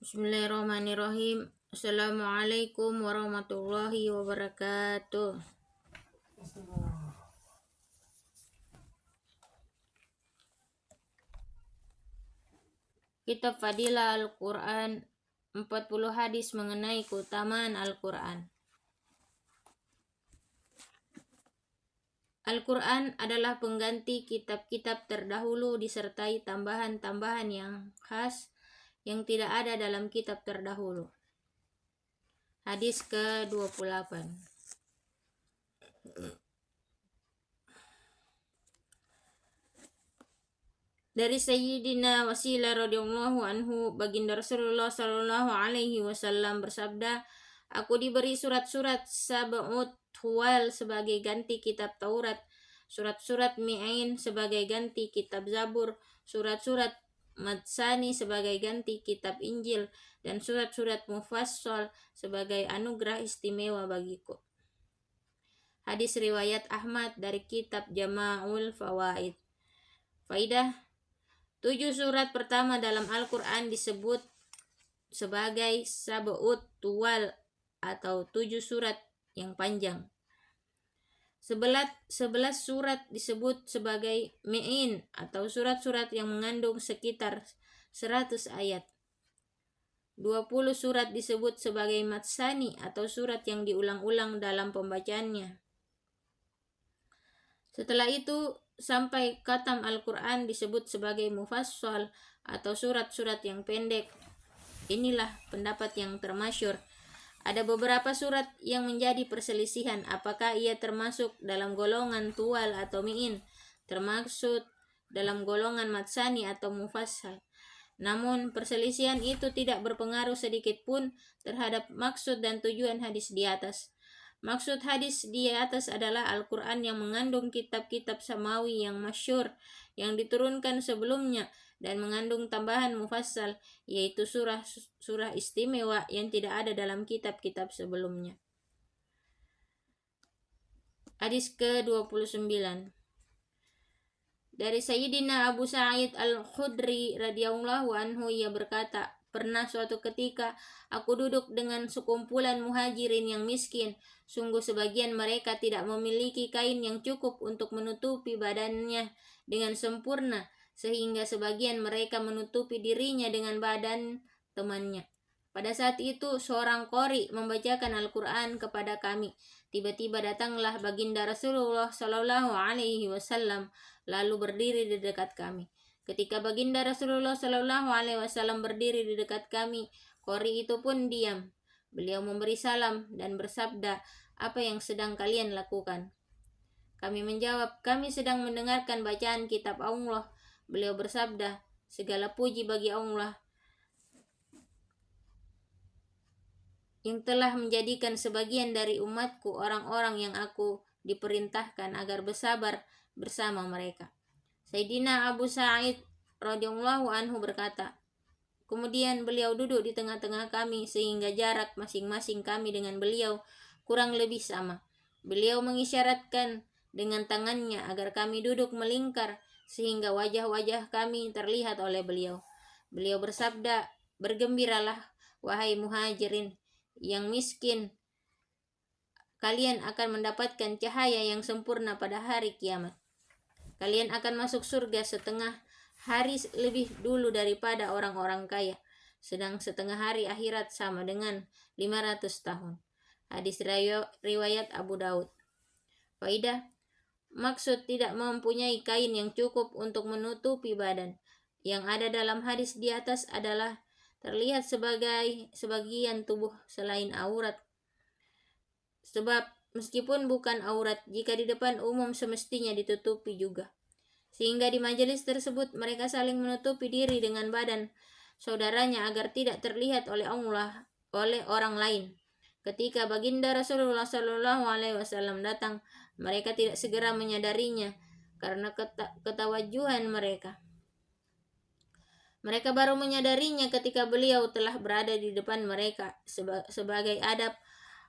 Bismillahirrahmanirrahim. Assalamualaikum warahmatullahi wabarakatuh. Kitab Fadilah Al-Quran, 40 hadis mengenai keutamaan Al-Quran. Al-Quran adalah pengganti kitab-kitab terdahulu disertai tambahan-tambahan yang khas yang tidak ada dalam kitab terdahulu. Hadis ke-28. Dari Sayyidina Wasilah radhiyallahu anhu, baginda Rasulullah sallallahu alaihi wasallam bersabda, "Aku diberi surat-surat Sab'ut Huwal sebagai ganti kitab Taurat, surat-surat Mi'in sebagai ganti kitab Zabur, surat-surat Matsani sebagai ganti kitab Injil, dan surat-surat Mufassal sebagai anugerah istimewa bagiku." Hadis riwayat Ahmad dari kitab Jama'ul Fawaid. Faidah: 7 surat pertama dalam Al-Quran disebut sebagai Sab'ut Tuwal atau 7 surat yang panjang. 11 surat disebut sebagai Mi'in atau surat-surat yang mengandung sekitar 100 ayat. 20 surat disebut sebagai Matsani atau surat yang diulang-ulang dalam pembacaannya. Setelah itu sampai khatam Al-Quran disebut sebagai Mufassal atau surat-surat yang pendek. Inilah pendapat yang termasyhur. Ada beberapa surat yang menjadi perselisihan apakah ia termasuk dalam golongan Tuwal atau Mi'in, termasuk dalam golongan Matsani atau Mufassal. Namun perselisihan itu tidak berpengaruh sedikit pun terhadap maksud dan tujuan hadis di atas. Maksud hadis di atas adalah Al-Quran yang mengandung kitab-kitab samawi yang masyhur yang diturunkan sebelumnya dan mengandung tambahan mufassal, yaitu surah istimewa yang tidak ada dalam kitab-kitab sebelumnya. Hadis ke-29. Dari Sayyidina Abu Sa'id Al-Khudri radhiyallahu anhu, ia berkata, "Pernah suatu ketika aku duduk dengan sekumpulan muhajirin yang miskin. Sungguh sebagian mereka tidak memiliki kain yang cukup untuk menutupi badannya dengan sempurna, sehingga sebagian mereka menutupi dirinya dengan badan temannya. Pada saat itu seorang qori membacakan Al-Quran kepada kami. Tiba-tiba datanglah baginda Rasulullah sallallahu alaihi wasallam lalu berdiri di dekat kami. Ketika baginda Rasulullah sallallahu alaihi wasallam berdiri di dekat kami, qori itu pun diam. Beliau memberi salam dan bersabda, 'Apa yang sedang kalian lakukan?' Kami menjawab, 'Kami sedang mendengarkan bacaan kitab Allah.' Beliau bersabda, 'Segala puji bagi Allah yang telah menjadikan sebagian dari umatku orang-orang yang aku diperintahkan agar bersabar bersama mereka.' Sayyidina Abu Sa'id radhiyallahu anhu berkata, kemudian beliau duduk di tengah-tengah kami sehingga jarak masing-masing kami dengan beliau kurang lebih sama. Beliau mengisyaratkan dengan tangannya agar kami duduk melingkar sehingga wajah-wajah kami terlihat oleh beliau. Beliau bersabda, 'Bergembiralah wahai muhajirin yang miskin, kalian akan mendapatkan cahaya yang sempurna pada hari kiamat. Kalian akan masuk surga setengah hari lebih dulu daripada orang-orang kaya, sedang setengah hari akhirat sama dengan 500 tahun. Hadis riwayat Abu Daud. Faidah: maksud tidak mempunyai kain yang cukup untuk menutupi badan. Yang ada dalam hadis di atas adalah terlihat sebagai sebagian tubuh selain aurat. Sebab meskipun bukan aurat, jika di depan umum semestinya ditutupi juga. Sehingga di majelis tersebut mereka saling menutupi diri dengan badan saudaranya agar tidak terlihat oleh orang lain. Ketika baginda Rasulullah sallallahu alaihi wasallam datang, mereka tidak segera menyadarinya karena ketawajuhan mereka. Mereka baru menyadarinya ketika beliau telah berada di depan mereka. Sebagai adab,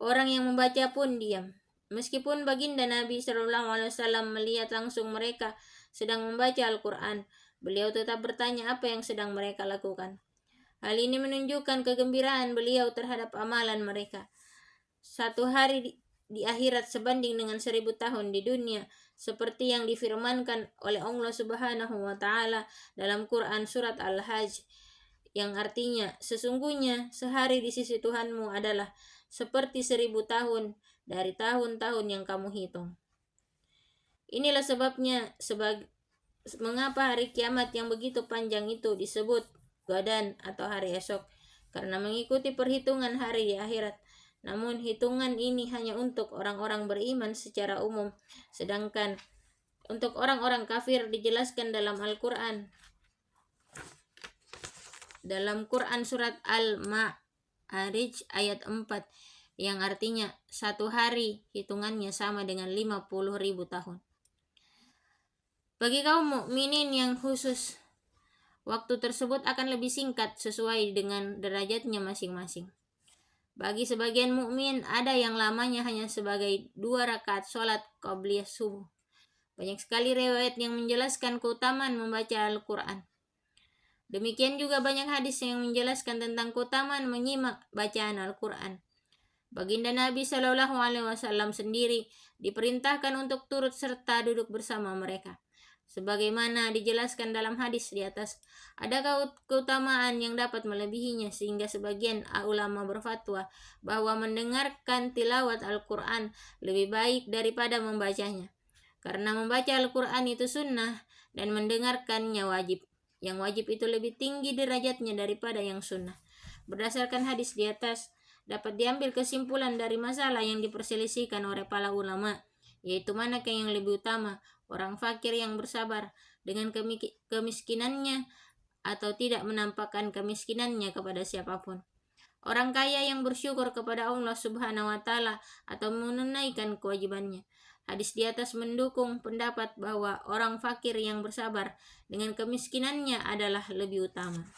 orang yang membaca pun diam. Meskipun baginda Nabi sallallahu alaihi wasallam melihat langsung mereka sedang membaca Al-Quran, beliau tetap bertanya apa yang sedang mereka lakukan. Hal ini menunjukkan kegembiraan beliau terhadap amalan mereka. Satu hari di akhirat sebanding dengan 1000 tahun di dunia, seperti yang difirmankan oleh Allah Subhanahu wa Ta'ala dalam Quran Surat Al-Hajj, yang artinya, sesungguhnya sehari di sisi Tuhanmu adalah seperti 1000 tahun dari tahun-tahun yang kamu hitung. Inilah sebabnya mengapa hari kiamat yang begitu panjang itu disebut Gadan atau hari esok, karena mengikuti perhitungan hari di akhirat. Namun hitungan ini hanya untuk orang-orang beriman secara umum, sedangkan untuk orang-orang kafir dijelaskan dalam Al-Quran. Dalam Quran surat Al-Ma'arij ayat 4, yang artinya satu hari hitungannya sama dengan 50.000 tahun. Bagi kaum mukminin yang khusus, waktu tersebut akan lebih singkat sesuai dengan derajatnya masing-masing. Bagi sebagian mukmin ada yang lamanya hanya sebagai 2 rakaat sholat qabliyah subuh. Banyak sekali riwayat yang menjelaskan keutamaan membaca Al-Quran. Demikian juga banyak hadis yang menjelaskan tentang keutamaan menyimak bacaan Al-Quran. Baginda Nabi Shallallahu Alaihi Wasallam sendiri diperintahkan untuk turut serta duduk bersama mereka. Sebagaimana dijelaskan dalam hadis di atas, ada keutamaan yang dapat melebihinya sehingga sebagian ulama berfatwa bahwa mendengarkan tilawat Al-Quran lebih baik daripada membacanya. Karena membaca Al-Quran itu sunnah dan mendengarkannya wajib. Yang wajib itu lebih tinggi derajatnya daripada yang sunnah. Berdasarkan hadis di atas, dapat diambil kesimpulan dari masalah yang diperselisihkan oleh para ulama, yaitu manakah yang lebih utama, orang fakir yang bersabar dengan kemiskinannya atau tidak menampakkan kemiskinannya kepada siapapun. Orang kaya yang bersyukur kepada Allah Subhanahu wa Ta'ala atau menunaikan kewajibannya. Hadis di atas mendukung pendapat bahwa orang fakir yang bersabar dengan kemiskinannya adalah lebih utama.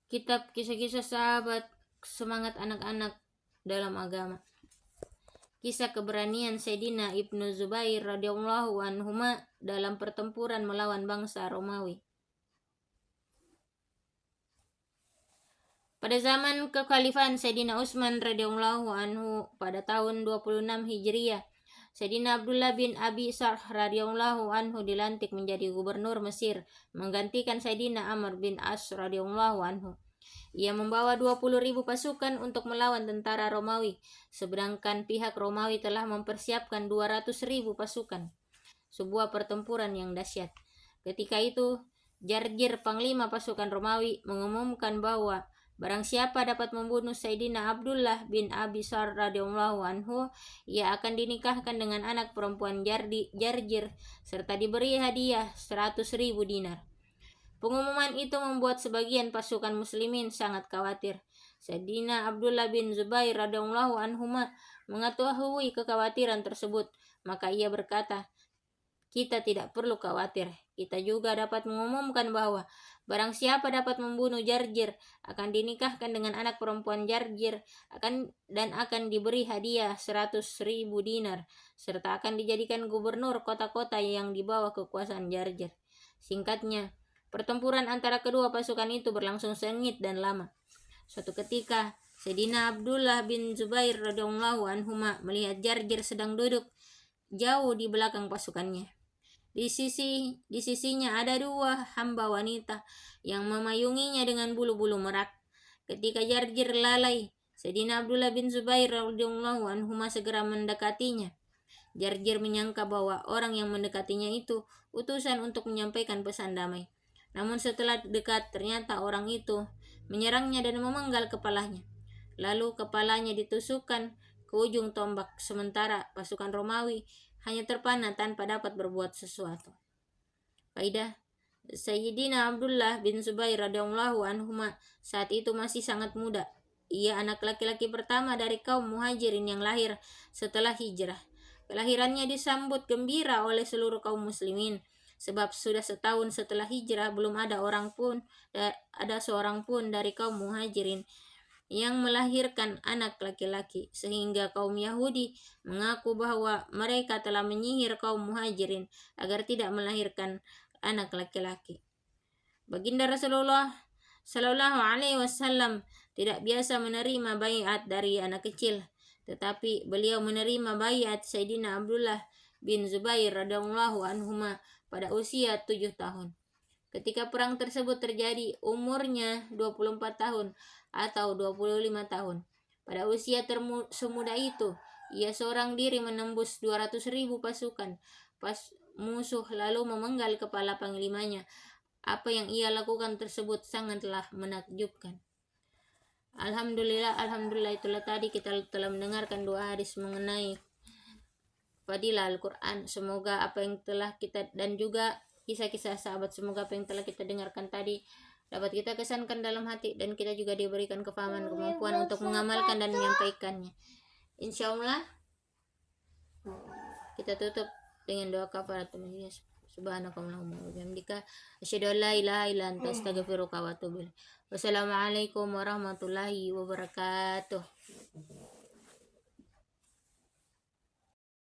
Kitab Kisah-Kisah Sahabat, Semangat Anak-anak dalam Agama. Kisah keberanian Sayyidina Ibnu Zubair radhiyallahu anhuma dalam pertempuran melawan bangsa Romawi. Pada zaman kekhalifahan Sayyidina Utsman radhiyallahu anhu pada tahun 26 Hijriah, Sayyidina Abdullah bin Abi Sarh radhiyallahu anhu dilantik menjadi gubernur Mesir, menggantikan Sayyidina Amr bin As radhiyallahu anhu. Ia membawa 20.000 pasukan untuk melawan tentara Romawi, sedangkan pihak Romawi telah mempersiapkan 200.000 pasukan. Sebuah pertempuran yang dahsyat. Ketika itu, Jarjir, panglima pasukan Romawi, mengumumkan bahwa barang siapa dapat membunuh Sayyidina Abdullah bin Abi Sarh radhiyallahu anhu, ia akan dinikahkan dengan anak perempuan Jarjir serta diberi hadiah 100.000 dinar. Pengumuman itu membuat sebagian pasukan muslimin sangat khawatir. Sayyidina Abdullah bin Zubair radhiyallahu anhuma mengetahui kekhawatiran tersebut, maka ia berkata, "Kita tidak perlu khawatir. Kita juga dapat mengumumkan bahwa barang siapa dapat membunuh Jarjir akan dinikahkan dengan anak perempuan Jarjir dan akan diberi hadiah 100.000 dinar serta akan dijadikan gubernur kota-kota yang dibawa kekuasaan Jarjir." Singkatnya, pertempuran antara kedua pasukan itu berlangsung sengit dan lama. Suatu ketika, Sayyidina Abdullah bin Zubair radhiyallahu anhuma melihat Jarjir sedang duduk jauh di belakang pasukannya. Di sisinya ada 2 hamba wanita yang memayunginya dengan bulu-bulu merak. Ketika Jarjir lalai, Sayyidina Abdullah bin Zubair radhiyallahu anhuma segera mendekatinya. Jarjir menyangka bahwa orang yang mendekatinya itu utusan untuk menyampaikan pesan damai. Namun setelah dekat, ternyata orang itu menyerangnya dan memenggal kepalanya. Lalu kepalanya ditusukkan ke ujung tombak, sementara pasukan Romawi hanya terpana tanpa dapat berbuat sesuatu. Faidah, Sayyidina Abdullah bin Zubair radhiyallahu anhuma saat itu masih sangat muda. Ia anak laki-laki pertama dari kaum muhajirin yang lahir setelah hijrah. Kelahirannya disambut gembira oleh seluruh kaum muslimin. Sebab sudah setahun setelah hijrah belum ada seorang pun dari kaum muhajirin yang melahirkan anak laki-laki, sehingga kaum Yahudi mengaku bahwa mereka telah menyihir kaum Muhajirin agar tidak melahirkan anak laki-laki. Baginda Rasulullah Shallallahu Alaihi Wasallam tidak biasa menerima baiat dari anak kecil, tetapi beliau menerima baiat Sayyidina Abdullah bin Zubair radhiyallahu anhuma pada usia 7 tahun. Ketika perang tersebut terjadi, umurnya 24 tahun atau 25 tahun. Pada usia semuda itu, ia seorang diri menembus 200.000 pasukan musuh lalu memenggal kepala panglimanya. Apa yang ia lakukan tersebut sangatlah menakjubkan. Alhamdulillah, itulah tadi kita telah mendengarkan dua hadis mengenai fadilah Al-Quran. Semoga apa yang telah kita dan juga kisah-kisah sahabat, semoga apa yang telah kita dengarkan tadi dapat kita kesankan dalam hati dan kita juga diberikan kefahaman kemampuan untuk mengamalkan dan menyampaikannya. Insya Allah kita tutup dengan doa kafaratul majelis. Subhanakallahumma wa bihamdika asyhadu an la ilaha illa anta astaghfiruka wa atubu ilaik. Wassalamualaikum warahmatullahi wabarakatuh.